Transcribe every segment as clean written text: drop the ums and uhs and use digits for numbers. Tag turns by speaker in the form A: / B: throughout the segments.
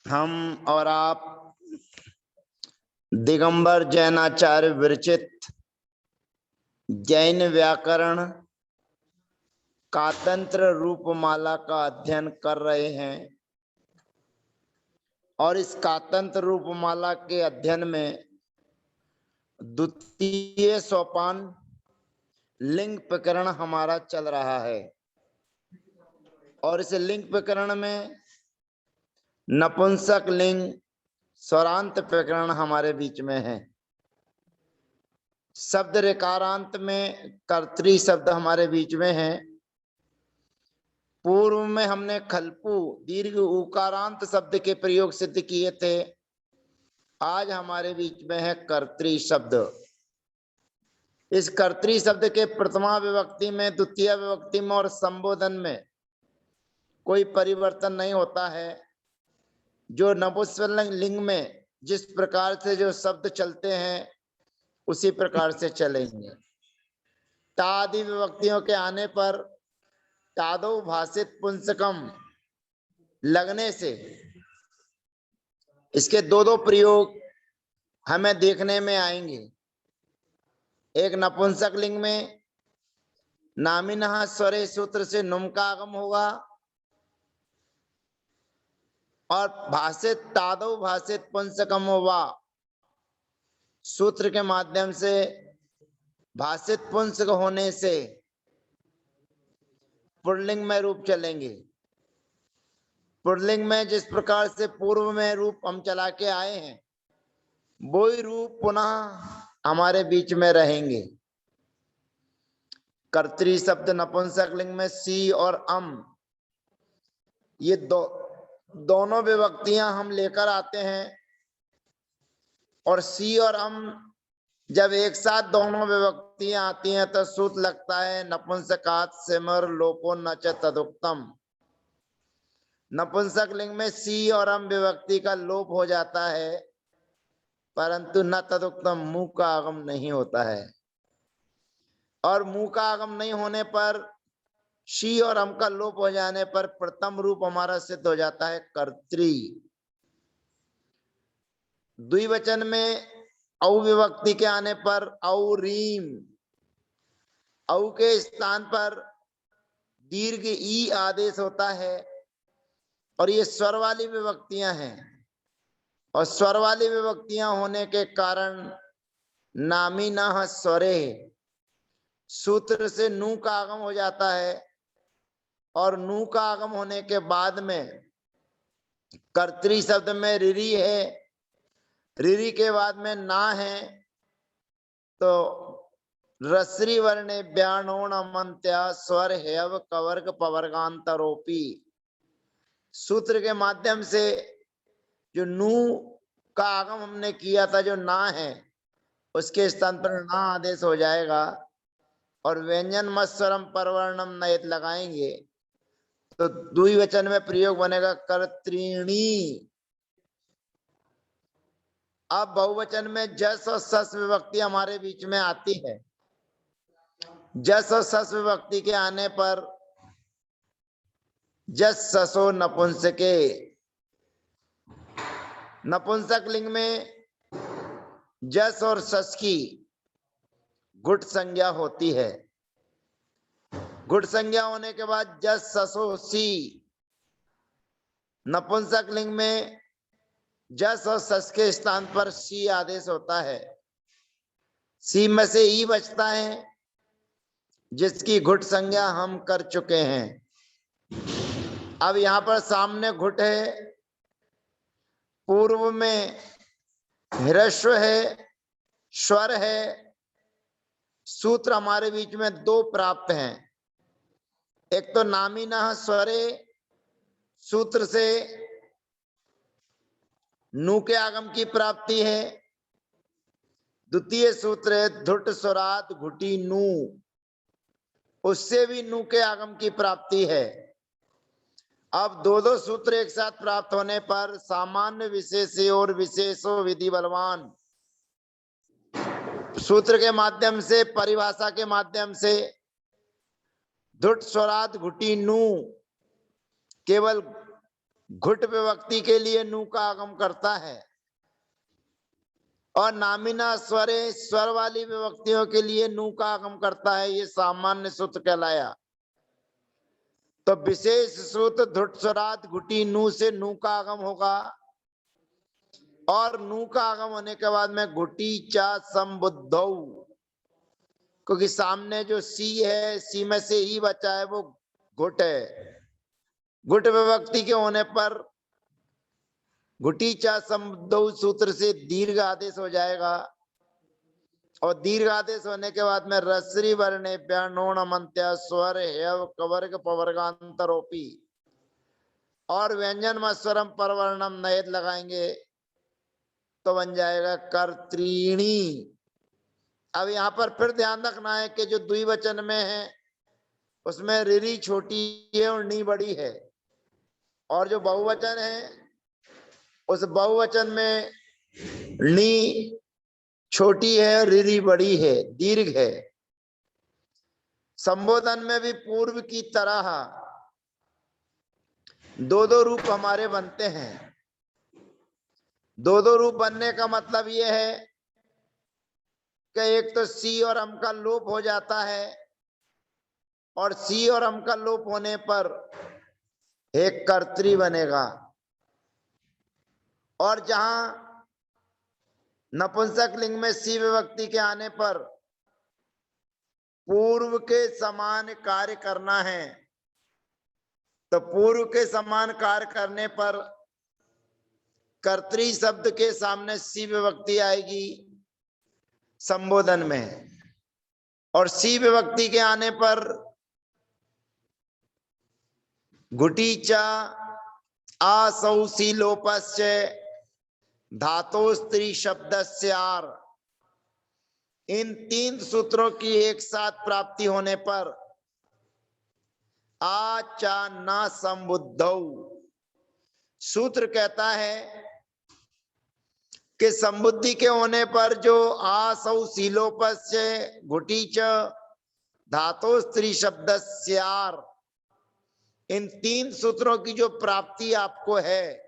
A: हम और आप दिगंबर जैनाचार्य विरचित जैन व्याकरण कातंत्र रूपमाला का अध्ययन कर रहे हैं और इस कातंत्र रूपमाला के अध्ययन में द्वितीय सोपान लिंग प्रकरण हमारा चल रहा है और इस लिंग प्रकरण में नपुंसक लिंग स्वरांत प्रकरण हमारे बीच में है। शब्द रेकारांत में कर्तरी शब्द हमारे बीच में है। पूर्व में हमने खलपू दीर्घ उकारांत शब्द के प्रयोग सिद्ध किए थे। आज हमारे बीच में है कर्तरी शब्द। इस कर्तरी शब्द के प्रथमा विभक्ति में, द्वितीय विभक्ति में और संबोधन में कोई परिवर्तन नहीं होता है। जो नपुंसक लिंग में जिस प्रकार से जो शब्द चलते हैं उसी प्रकार से चलेंगे। तादि विभक्तियों के आने पर तादो भाषित पुंसकम लगने से इसके दो प्रयोग हमें देखने में आएंगे। एक नपुंसक लिंग में नामिनः स्वरे सूत्र से नुम का आगम होगा और भाषित तादो भाषित पुंसकम होगा सूत्र के माध्यम से भाषित पुंसक होने से पुल्लिंग में रूप चलेंगे। पुल्लिंग में जिस प्रकार से पूर्व में रूप हम चला के आए हैं वो ही रूप पुनः हमारे बीच में रहेंगे। कर्तरी शब्द नपुंसक लिंग में सी और अम ये दोनों विभक्तियां हम लेकर आते हैं और सी और अम जब एक साथ दोनों विभक्तियां आती हैं तो सूत्र लगता है नपुंसकात् सिमर लोपो न च तदुक्तम। नपुंसक लिंग में सी और अम विभक्ति का लोप हो जाता है परंतु न तदुक्तम मुंह का आगम नहीं होता है और मुंह का आगम नहीं होने पर शी और अम का लोप हो जाने पर प्रथम रूप हमारा सिद्ध हो जाता है कर्तरी। द्विवचन में औ विभक्ति के आने पर औरीम, औ के स्थान पर दीर्घ ई आदेश होता है और ये स्वर वाली विभक्तियां हैं और स्वर वाली विभक्तियां होने के कारण नामिनः स्वरे सूत्र से नू का आगम हो जाता है और नू का आगम होने के बाद में कर्तरी शब्द में रिरी है, रिरी के बाद में ना है तो रसरी वर्णे व्याणोण मंत्या स्वर हेव कवर्ग पवर्गांतरोपी सूत्र के माध्यम से जो नू का आगम हमने किया था जो ना है उसके स्थान पर ना आदेश हो जाएगा और व्यंजन मत्स्वरम परवर्णम नयत लगाएंगे तो द्विवचन में प्रयोग बनेगा कर्तृणी। अब बहुवचन में जस और सस विभक्ति हमारे बीच में आती है। जस और सस विभक्ति के आने पर जस ससो नपुंसके, नपुंसक लिंग में जस और सस की गुट संज्ञा होती है। गुट संज्ञा होने के बाद जस ससो सी, नपुंसक लिंग में जस और सस के स्थान पर सी आदेश होता है। सी में से ई बचता है जिसकी घुट संज्ञा हम कर चुके हैं। अब यहां पर सामने घुट है, पूर्व में ह्रस्व है, स्वर है। सूत्र हमारे बीच में दो प्राप्त हैं। एक तो नामिनः स्वरे सूत्र से नू के आगम की प्राप्ति है। द्वितीय सूत्र है धुट स्वरात घुटी नू, उससे भी नू के आगम की प्राप्ति है। अब दो सूत्र एक साथ प्राप्त होने पर सामान्य विशेष और विशेषो विधि बलवान सूत्र के माध्यम से, परिभाषा के माध्यम से धुट स्वरात घुटी नू केवल घुट विभक्ति के लिए नु का आगम करता है, और नामिना स्वरे स्वर वाली विभक्तियों के लिए नु का आगम करता है। ये सामान्य सूत्र कहलाया। तो विशेष सूत्र धुट स्वरात घुटी नु से नु का आगम होगा, और नु का आगम होने के बाद में घुटी चा संबुद्धौ, क्योंकि सामने जो सी है, सी में से ही बचा है, वो घुट है। घुट विभक्ति के होने पर घुटी चा संबुद्धौ सूत्र से दीर्घ आदेश हो जाएगा, और दीर्घ आदेश होने के बाद में रसरी वर्णे नोण मंत्या स्वर हेव कवर्ग पवर्गांतरोपी, और व्यंजन में स्वरम परवर्णम नयत लगाएंगे तो बन जाएगा कर्त्रीणी। अब यहाँ पर फिर ध्यान रखना है कि जो द्विवचन में है उसमें रिरी छोटी है और नी बड़ी है, और जो बहुवचन है उस बहुवचन में नी छोटी है और रिरी बड़ी है, दीर्घ है। संबोधन में भी पूर्व की तरह दो दो रूप हमारे बनते हैं। दो दो रूप बनने का मतलब यह है कि एक तो सी और अम का लोप हो जाता है, और सी और अम का लोप होने पर एक कर्त्री बनेगा, और जहां नपुंसक लिंग में सी विभक्ति के आने पर पूर्व के समान कार्य करना है, तो पूर्व के समान कार्य करने पर कर्त्री शब्द के सामने सी विभक्ति आएगी संबोधन में, और सी विभक्ति के आने पर घुटी चा आसौ सी लोपस्य धातो स्त्री शब्दस्य आर, इन तीन सूत्रों की एक साथ प्राप्ति होने पर आ चा ना संबुद्धौ सूत्र कहता है कि संबुद्धि के होने पर जो आसौ सीलोपस्य घुटी च धातो स्त्री शब्दस्यार, इन तीन सूत्रों की जो प्राप्ति आपको है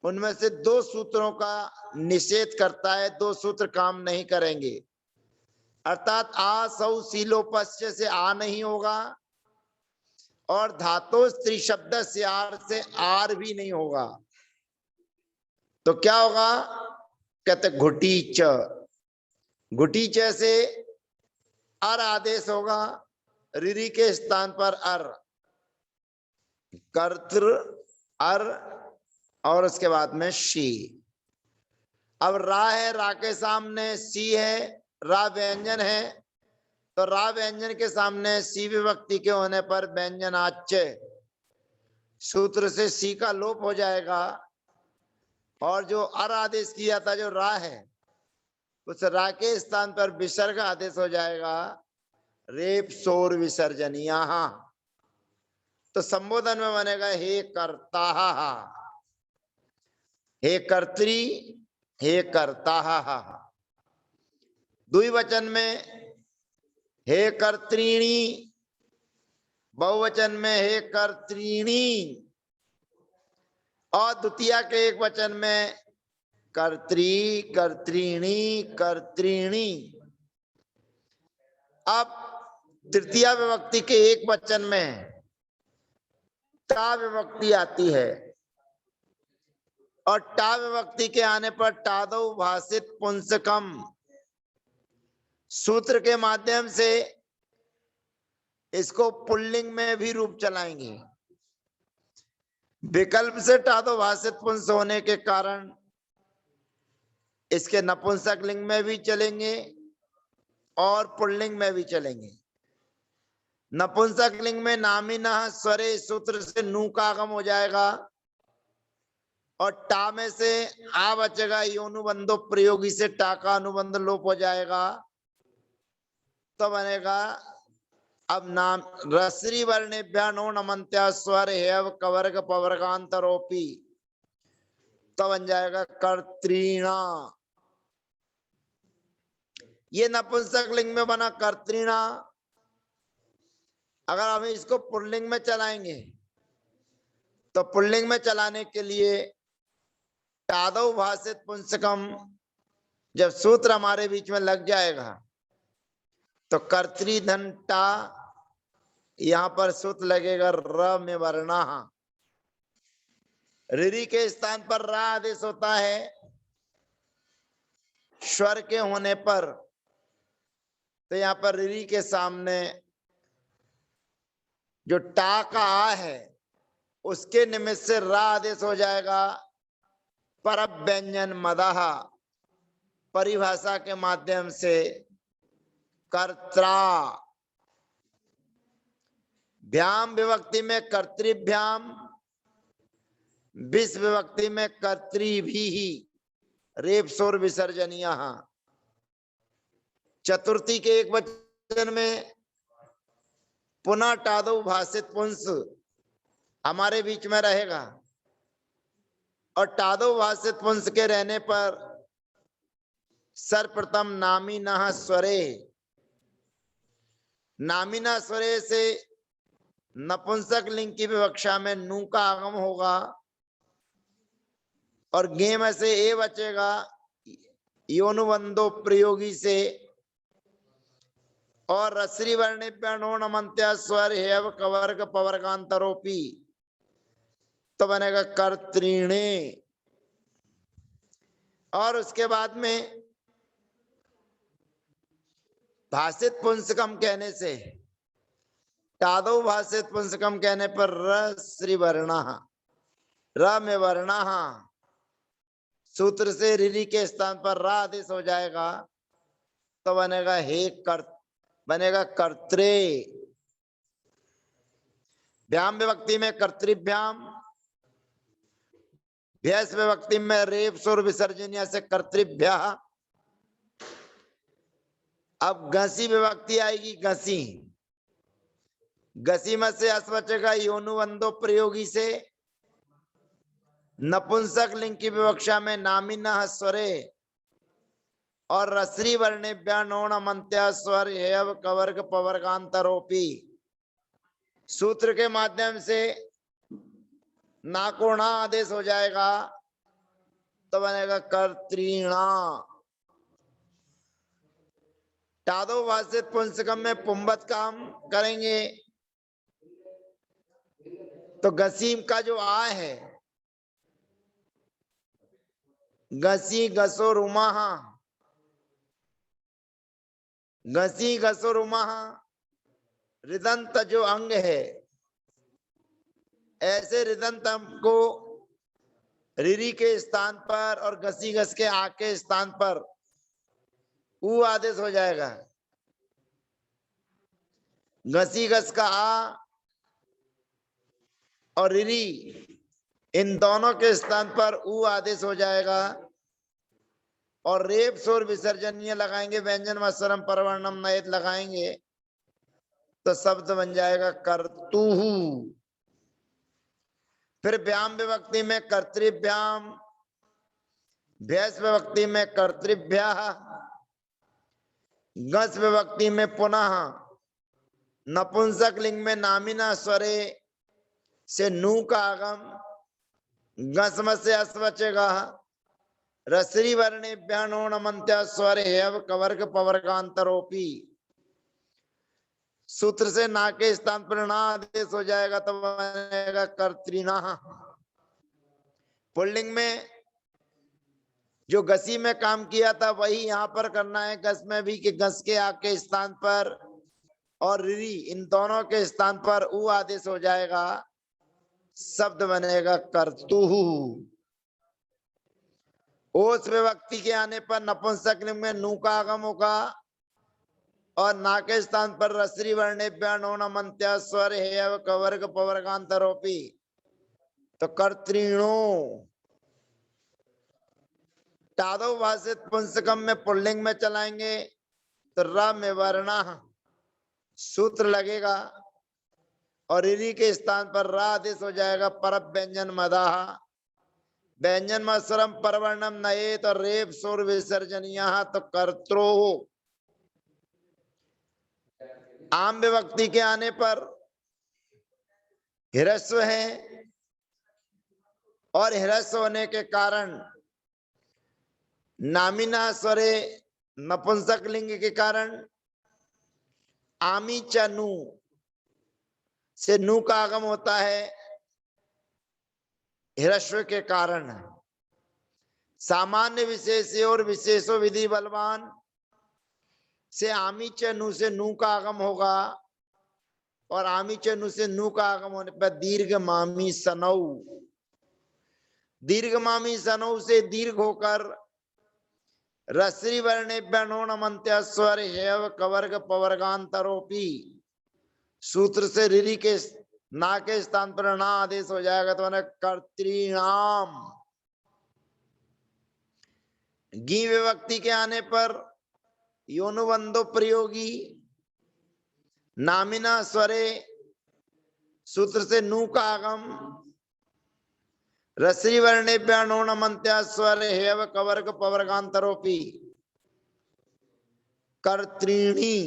A: उनमें से दो सूत्रों का निषेध करता है, दो सूत्र काम नहीं करेंगे। अर्थात आ सौ सीलोपस्य से आ नहीं होगा, और धातो स्त्री शब्द से आर भी नहीं होगा। तो क्या होगा? कहते घुटी च, घुटी च से अर आदेश होगा, रिरी के स्थान पर अर, कर्तृ अर, और उसके बाद में शी। अब रा है, रा के सामने सी है, रा व्यंजन है, तो रा व्यंजन के सामने सी विभक्ति के होने पर व्यंजनाच्य सूत्र से सी का लोप हो जाएगा, और जो अर आदेश किया था जो रा है उस रा के स्थान पर विसर्ग आदेश हो जाएगा, रेप सोर विसर्जन। यहां तो संबोधन में बनेगा हे कर्ता, हे कर्त्री, हे कर्ता। द्विवचन में हे कर्त्रीणी, बहुवचन में हे कर्त्रीणी, और द्वितीया के एक वचन में कर्त्री, कर्त्रीणी, कर्त्रीणी। अब तृतीया विभक्ति के एक वचन में टा विभक्ति आती है, और टा विभक्ति के आने पर टादौ भाषित पुंसकम सूत्र के माध्यम से इसको पुल्लिंग में भी रूप चलाएंगे। विकल्प से टादौ भाषित पुंस होने के कारण इसके नपुंसक लिंग में भी चलेंगे और पुल्लिंग में भी चलेंगे। नपुंसक लिंग में नामिना स्वरे सूत्र से नू का आगम हो जाएगा, और टा में से आ बचेगा, योनुबंधो प्रयोगी से टा का अनुबंध लोप हो जाएगा, तो बनेगा अब नाम रसरी वर्णेभ्य नो नमंत्या स्वर हेव कवर्ग पवर्गांतरोपी, तो बन जाएगा कर्त्रीणा। ये नपुंसक लिंग में बना कर्त्रीणा। अगर हम इसको पुल्लिंग में चलाएंगे तो पुल्लिंग में चलाने के लिए टादौ भाषित पुंसकम जब सूत्र हमारे बीच में लग जाएगा तो कर्तृधन टा, यहां पर सूत्र लगेगा र में वर्णा। रिरी के स्थान पर रा आदेश होता है स्वर के होने पर, तो यहां पर रिरी के सामने जो टा का आ है उसके निमित्त से रा आदेश हो जाएगा पर व्यंजन मदह, परिभाषा के माध्यम से कर्त्रा। भ्याम विभक्ति में कर्तृभ्याम, विस विभक्ति में कर्तृभी, रेप शोर विसर्जनीय। चतुर्थी के एक वचन में पुनः टादौ भाषित पुंस हमारे बीच में रहेगा और टादौ भाषित पुंस के रहने पर सर्वप्रथम नामिनः स्वरे, नामिना स्वरे से नपुंसक लिंग की विवक्षा में नू का आगम होगा और गे में से ए बचेगा योनुबंधो प्रयोगी से, और रसरी वर्णेभ्य नोणमन्त्या स्वर हेव कवर्ग पवर्गांतरोपी, तो बनेगा कर्तृणे। और उसके बाद में भाषित पुंसकम कहने से, टादौ भाषित पुंसकम कहने पर रसरी वर्णा, र में वर्णा, सूत्र से रिरी के स्थान पर रा आदेश हो जाएगा तो बनेगा हे बनेगा कर्त्रे। भ्याम विभक्ति में कर्तृभ्याम, भ्यस विभक्ति में रेप सुर विसर्जनीय से कर्तृभ्या। अब घसी विभक्ति आएगी घसी, घसी में से अस बचेगा योनुबंधो प्रयोगी से, नपुंसक लिंग की विवक्षा में नामिनः स्वरे और रसरी वर्णेभ्य नोणमन्त्या स्वर हेव कवर्ग पवर्गांतरोपी, सूत्र के माध्यम से नाकोणा आदेश हो जाएगा तो बनेगा कर्तृणा। टादौ भाषित पुंसकम में पुंबत काम करेंगे तो गसीम का जो आ है, गसी गसो रुमाह, गसी गसो रुमाह रिदंत जो अंग है, ऐसे रिदंत को रिरी के स्थान पर और घसी घस के आ के स्थान पर ऊ आदेश हो जाएगा। घसी घस का आ और रिरी इन दोनों के स्थान पर ऊ आदेश हो जाएगा और रेप शोर विसर्जनीय लगाएंगे, व्यंजन मत्सरम परवर्णम नयत लगाएंगे तो शब्द बन जाएगा कर्तुहु। फिर व्याम विभक्ति में कर्तृभ्याम, भ्यस विभक्ति में कर्तृभ्या, गस विभक्ति में पुनः नपुंसक लिंग में नामिना स्वरे से नू का आगम, गसम से अस बचेगा, रसरी वर्णेभ्य नोणमन्त्या स्वर हेव कवर्ग पवर्गांतरोपी, सूत्र से ना के स्थान पर ना आदेश हो जाएगा तो बनेगा कर्तृणा। पुल्लिंग में जो घसी में काम किया था वही यहां पर करना है गस में भी, कि गस के आ के स्थान पर और रिरी इन दोनों के स्थान पर ऊ आदेश हो जाएगा, शब्द बनेगा कर्तुहु। ओस विभक्ति के आने पर नपुंसक लिंग में नू का आगम होगा और ना के स्थान पर रसरी वर्णेभ्य नोणमन्त्या स्वर हेव कवर्ग पवर्गांतरोपी, तो कर्तृणो। टादौ भाषित पुंसकम में पुल्लिंग में चलाएंगे तो र में वर्णा सूत्र लगेगा और रिरी के स्थान पर रा आदेश हो जाएगा पर व्यंजन मदाह, व्यंजन मत्सरम परवर्णम नयेत और रेप शोर विसर्जनीय तो कर्त्रो। आम विभक्ति के आने पर हिरस्व है और ह्रस्व होने के कारण नामिना स्वरे नपुंसक लिंग के कारण आमी च नु से नु का आगम होता है ह्रस्व के कारण। सामान्य विशेष और विशेषो विधि बलवान से आमी च नु से नु का आगम होगा और आमी च नु से नु का आगम होने पर दीर्घ मामी सनौ, दीर्घ मामी सनौ से दीर्घ होकर रस्री वर्णेभ्य नोणमंत्य स्वर हेव कवर्ग पवर्गांतरोपी सूत्र से रिरी के ना के स्थान पर ना आदेश हो जाएगा तो कर्तृणाम। गी विभक्ति के आने पर योनुबंधो प्रयोगी नामिना स्वरे सूत्र से नु का आगम रस्री वर्णेभ्य नोणमंत्या स्वर हेव कवर्ग पवर्गांतरोपी कर्तृणी।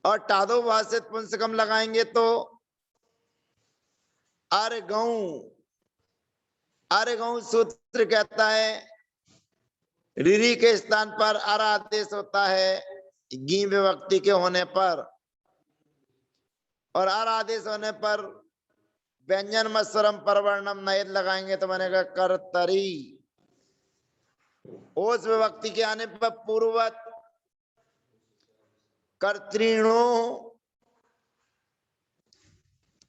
A: और टादो भाषित पुंसकम लगाएंगे तो अर्गौ सूत्र कहता है रिरी के स्थान पर अर आदेश होता है गी विभक्ति के होने पर, और अर आदेश होने पर व्यंजन मत्सरम परवर्णम नयत लगाएंगे तो बनेगा कर्तरी। ओस विभक्ति के आने पर पूर्ववत कर्तृणो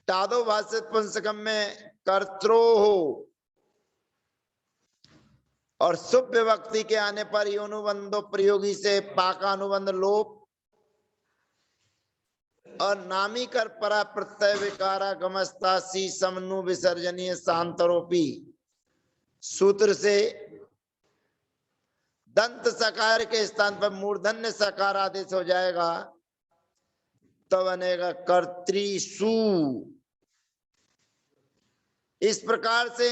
A: टादो भाषित पुंसकम में कर्त्रो हो, और शुभ विभक्ति के आने पर योनुबंधो प्रयोगी से पाकानुबंध लोप और नामी कर परा प्रत्यय विकारा गमस्ता सी समनु विसर्जनीय शांतरोपी सूत्र से दंत सकार के स्थान पर मूर्धन्य सकार आदेश हो जाएगा तो बनेगा कर्तृसु। इस प्रकार से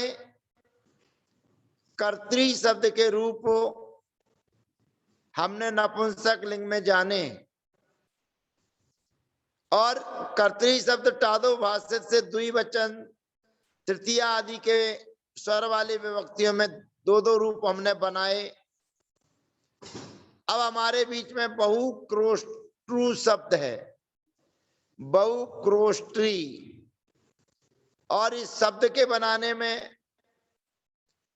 A: कर्तृ शब्द के रूप हमने नपुंसक लिंग में जाने, और कर्तृ शब्द टादो भाषित से द्विवचन तृतीय आदि के स्वर वाली विभक्तियों में दो दो रूप हमने बनाए। अब हमारे बीच में बहुक्रोष्टृ शब्द है, बहुक्रोष्टी, और इस शब्द के बनाने में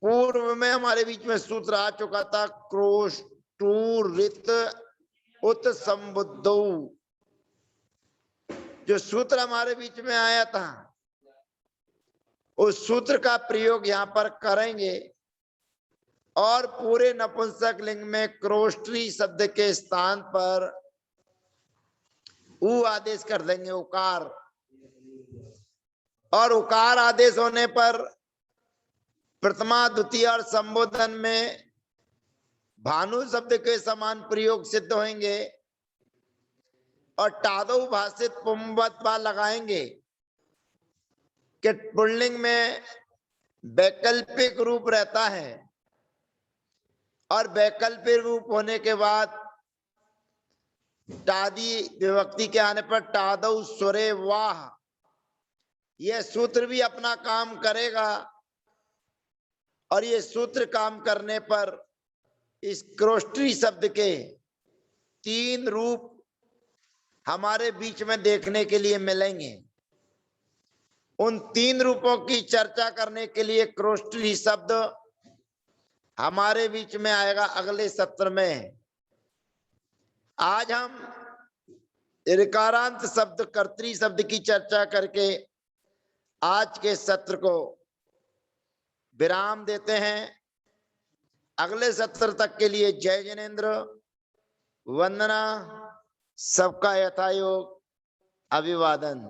A: पूर्व में हमारे बीच में सूत्र आ चुका था क्रोष्टुरित उत संबुद्धौ। जो सूत्र हमारे बीच में आया था उस सूत्र का प्रयोग यहां पर करेंगे और पूरे नपुंसक लिंग में क्रोष्टी शब्द के स्थान पर उ आदेश कर देंगे उकार, और उकार आदेश होने पर प्रथमा द्वितीय और संबोधन में भानु शब्द के समान प्रयोग सिद्ध होंगे, और टादो भाषित पुंबत्वा लगाएंगे कि पुल्लिंग में वैकल्पिक रूप रहता है, और वैकल्पिक रूप होने के बाद टादी विभक्ति के आने पर टादौ स्वरे वाह, यह सूत्र भी अपना काम करेगा, और ये सूत्र काम करने पर इस क्रोष्टी शब्द के तीन रूप हमारे बीच में देखने के लिए मिलेंगे। उन तीन रूपों की चर्चा करने के लिए क्रोष्टी शब्द हमारे बीच में आएगा अगले सत्र में। आज हम ऋकारांत शब्द कर्तरी शब्द की चर्चा करके आज के सत्र को विराम देते हैं। अगले सत्र तक के लिए जय जिनेन्द्र, वंदना, सबका यथायोग अभिवादन।